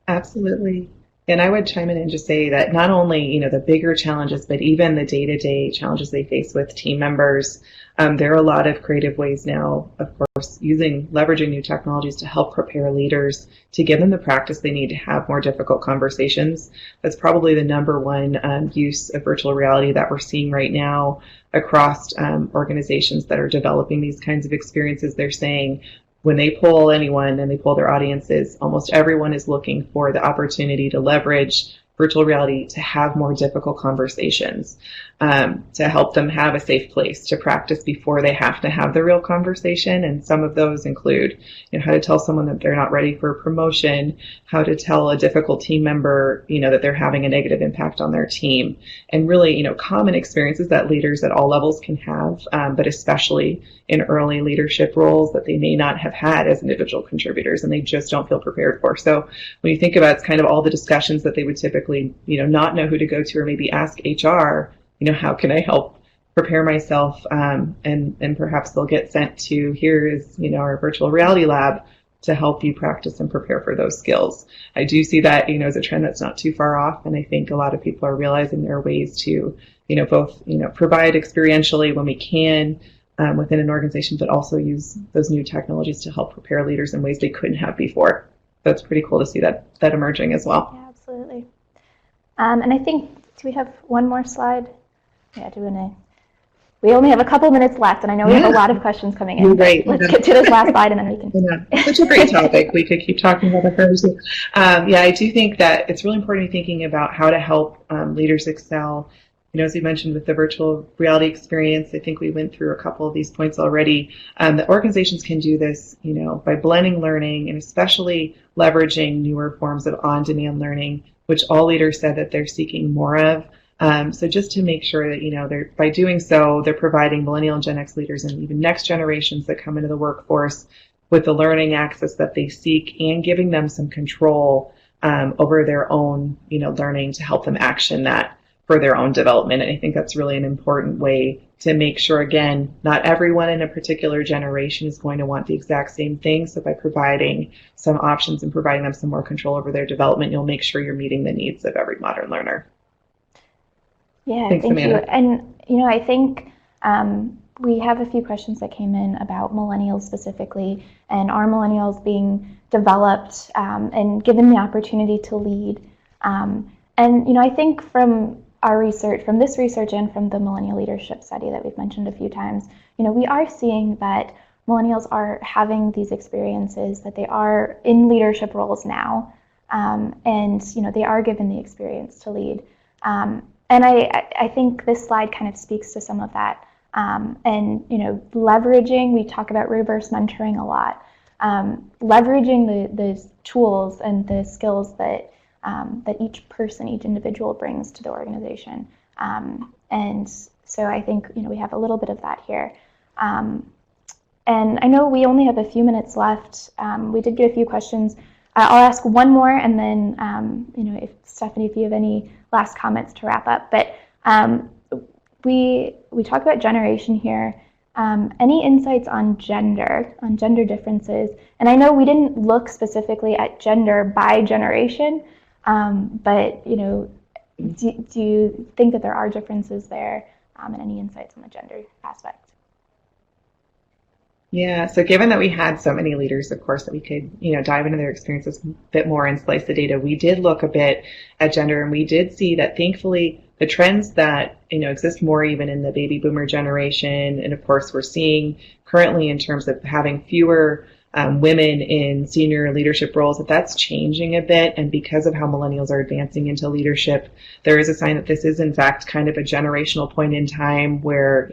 Absolutely. And I would chime in and just say that not only, the bigger challenges, but even the day-to-day challenges they face with team members, there are a lot of creative ways now, of course, leveraging new technologies to help prepare leaders to give them the practice they need to have more difficult conversations. That's probably the number one use of virtual reality that we're seeing right now across organizations that are developing these kinds of experiences. They're saying, when they poll anyone and they poll their audiences, almost everyone is looking for the opportunity to leverage virtual reality to have more difficult conversations, to help them have a safe place to practice before they have to have the real conversation. And some of those include, how to tell someone that they're not ready for a promotion, how to tell a difficult team member, that they're having a negative impact on their team, and really, common experiences that leaders at all levels can have, but especially in early leadership roles that they may not have had as individual contributors and they just don't feel prepared for. So when you think about it's kind of all the discussions that they would typically, not know who to go to or maybe ask HR, how can I help prepare myself? And perhaps they'll get sent to, here is, our virtual reality lab to help you practice and prepare for those skills. I do see that, as a trend that's not too far off. And I think a lot of people are realizing there are ways to, both, provide experientially when we can, within an organization, but also use those new technologies to help prepare leaders in ways they couldn't have before. That's pretty cool to see that emerging as well. Yeah, absolutely. And I think, do we have one more slide? Yeah, we only have a couple minutes left, and I know we have a lot of questions coming in. Right. Let's get to this last slide, and then we can. Yeah, such a great topic. We could keep talking about it further. I do think that it's really important thinking about how to help leaders excel. As we mentioned with the virtual reality experience, I think we went through a couple of these points already. That organizations can do this, by blending learning and especially leveraging newer forms of on-demand learning, which all leaders said that they're seeking more of. So just to make sure that, by doing so, they're providing millennial and Gen X leaders and even next generations that come into the workforce with the learning access that they seek and giving them some control over their own, learning to help them action that for their own development. And I think that's really an important way to make sure, again, not everyone in a particular generation is going to want the exact same thing. So by providing some options and providing them some more control over their development, you'll make sure you're meeting the needs of every modern learner. Yeah, Thanks, thank Amanda. you. And, I think we have a few questions that came in about millennials specifically, and are millennials being developed and given the opportunity to lead. And, I think from our research, from this research and from the millennial leadership study that we've mentioned a few times, we are seeing that millennials are having these experiences, that they are in leadership roles now, and, they are given the experience to lead. And I think this slide kind of speaks to some of that. And, leveraging, we talk about reverse mentoring a lot, leveraging the tools and the skills that that each person, each individual brings to the organization. And so I think we have a little bit of that here. And I know we only have a few minutes left. We did get a few questions. I'll ask one more, and then if Stephanie, if you have any last comments to wrap up. But we talk about generation here. Any insights on gender differences? And I know we didn't look specifically at gender by generation, but do you think that there are differences there, and any insights on the gender aspect? Yeah, so given that we had so many leaders, of course, that we could, dive into their experiences a bit more and slice the data, we did look a bit at gender, and we did see that thankfully the trends that, exist more even in the baby boomer generation, and of course we're seeing currently in terms of having fewer women in senior leadership roles, that's changing a bit. And because of how millennials are advancing into leadership, there is a sign that this is in fact kind of a generational point in time where,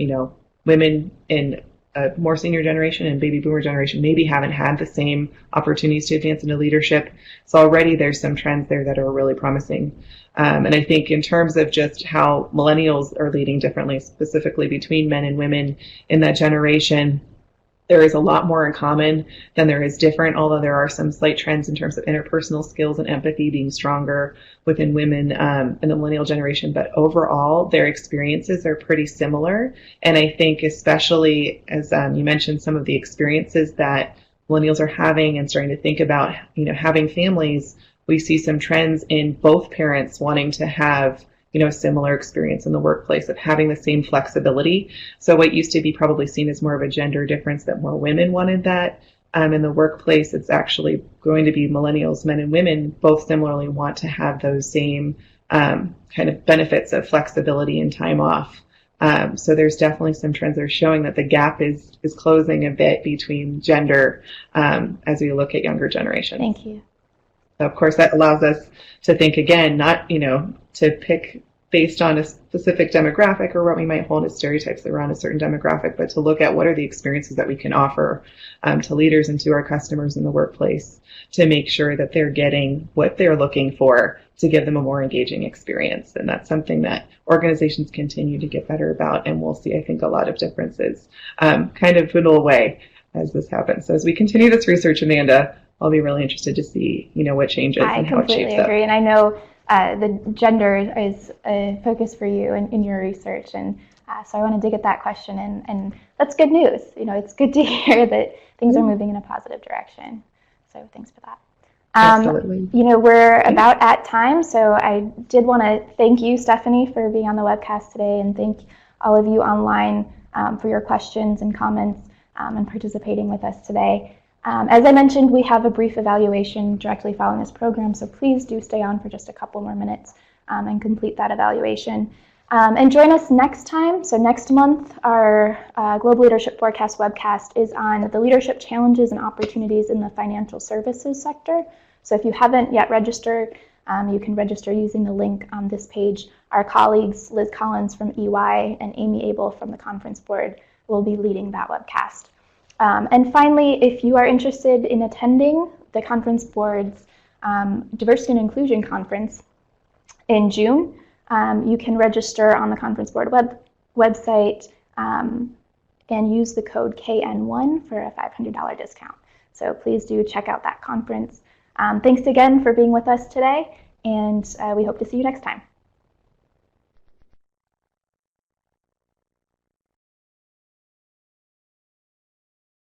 women in a more senior generation and baby boomer generation maybe haven't had the same opportunities to advance into leadership. So already there's some trends there that are really promising. And I think in terms of just how millennials are leading differently, specifically between men and women in that generation, there is a lot more in common than there is different, although there are some slight trends in terms of interpersonal skills and empathy being stronger within women in the millennial generation. But overall, their experiences are pretty similar. And I think especially as you mentioned, some of the experiences that millennials are having and starting to think about, having families, we see some trends in both parents wanting to have a similar experience in the workplace of having the same flexibility. So what used to be probably seen as more of a gender difference, that more women wanted that in the workplace, it's actually going to be millennials, men and women, both similarly want to have those same kind of benefits of flexibility and time off. So there's definitely some trends that are showing that the gap is closing a bit between gender as we look at younger generations. Thank you. Of course, that allows us to think again, not, to pick based on a specific demographic or what we might hold as stereotypes around a certain demographic, but to look at what are the experiences that we can offer to leaders and to our customers in the workplace to make sure that they're getting what they're looking for to give them a more engaging experience. And that's something that organizations continue to get better about, and we'll see, I think, a lot of differences kind of dwindle away as this happens. So as we continue this research, Amanda, I'll be really interested to see, what changes and how it shapes up. I completely agree, and I know the gender is a focus for you in your research, and so I want to dig at that question, and that's good news. It's good to hear that things are moving in a positive direction. So thanks for that. Absolutely. We're about at time, so I did want to thank you, Stephanie, for being on the webcast today, and thank all of you online for your questions and comments and participating with us today. As I mentioned, we have a brief evaluation directly following this program, so please do stay on for just a couple more minutes and complete that evaluation. And join us next time. So next month, our Global Leadership Forecast webcast is on the leadership challenges and opportunities in the financial services sector. So if you haven't yet registered, you can register using the link on this page. Our colleagues, Liz Collins from EY and Amy Abel from the Conference Board, will be leading that webcast. And finally, if you are interested in attending the Conference Board's Diversity and Inclusion Conference in June, you can register on the Conference Board website and use the code KN1 for a $500 discount. So please do check out that conference. Thanks again for being with us today, and we hope to see you next time.